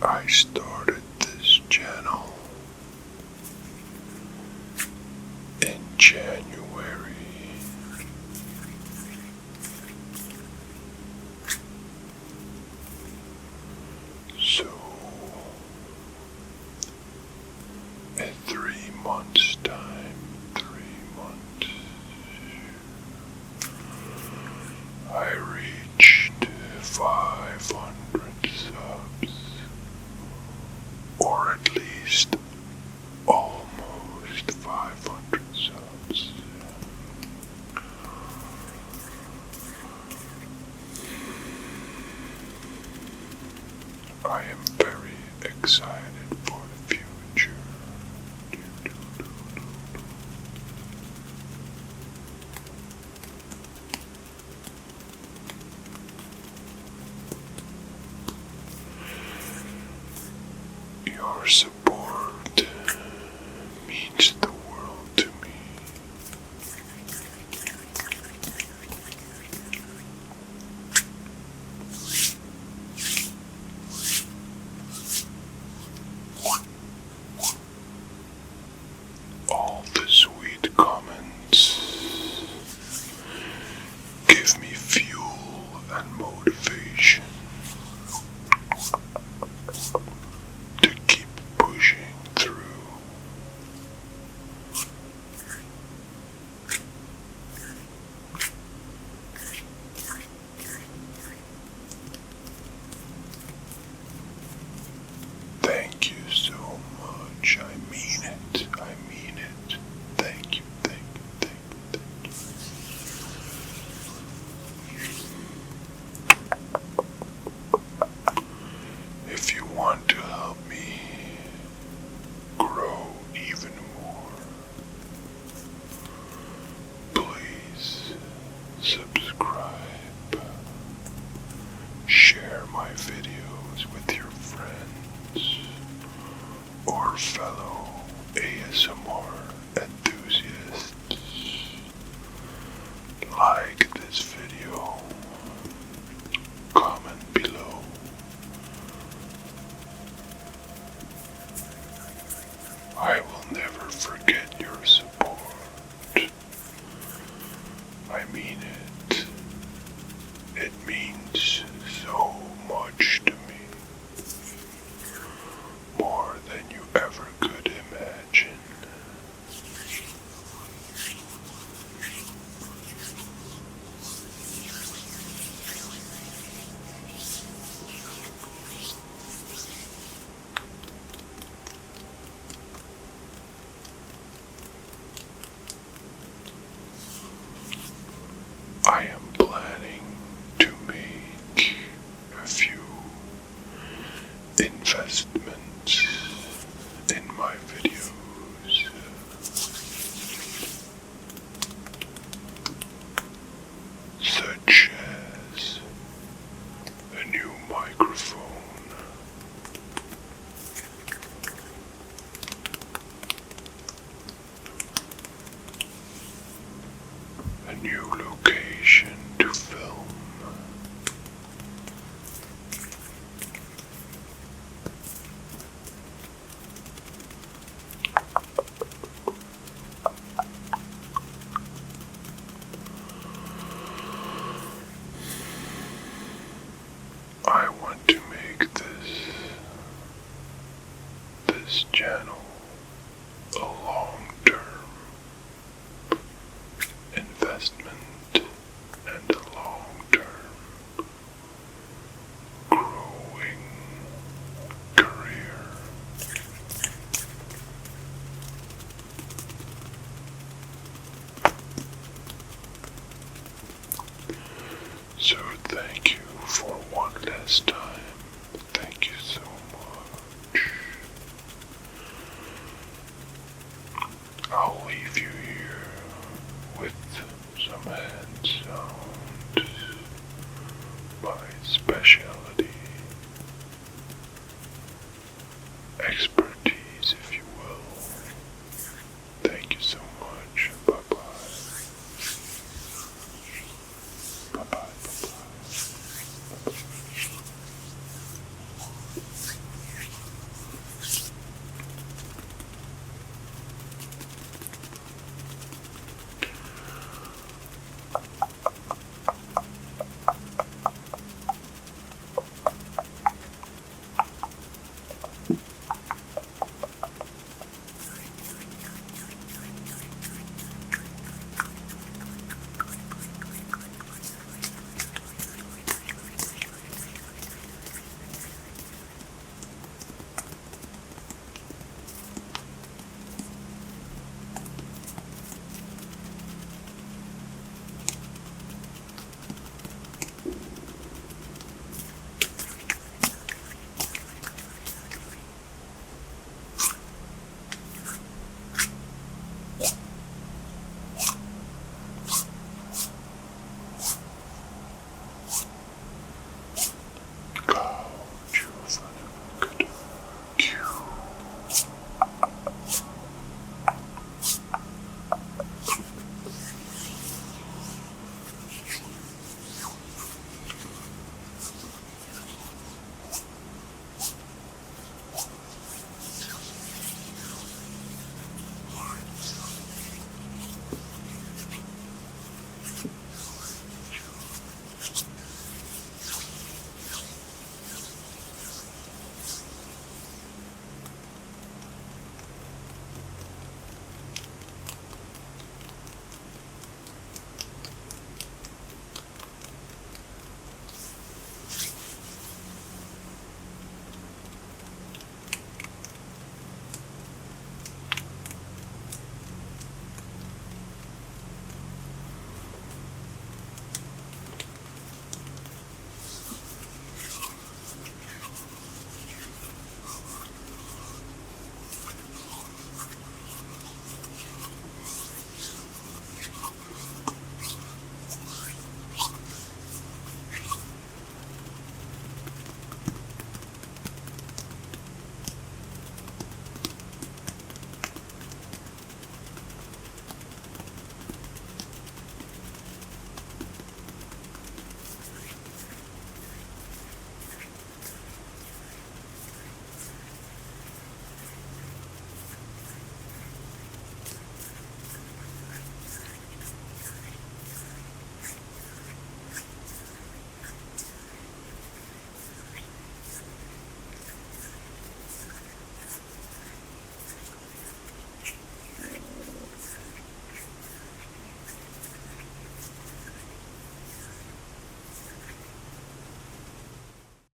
I started this channel in January. So, in 3 months' time, 3 months, I reached 500 subs. Or at least almost 500 subs. I am very excited for the future. Your support means the world to me. All the sweet comments give me fuel and motivation to keep pushing through. Thank you so much. I mean it. I mean it. Thank you, thank you, thank you, thank you. If you want to help me grow even more, please subscribe, share my videos with your friends or fellow ASMR enthusiasts. Like this video, comment below. I will never forget your support. I mean it. It means so much to me. More than you ever could imagine. I am planning to make a few investments in my videos, such as a new microphone, a new location to film, I want to make this channel a long-term investment and a long-term growing career. So thank you for this time.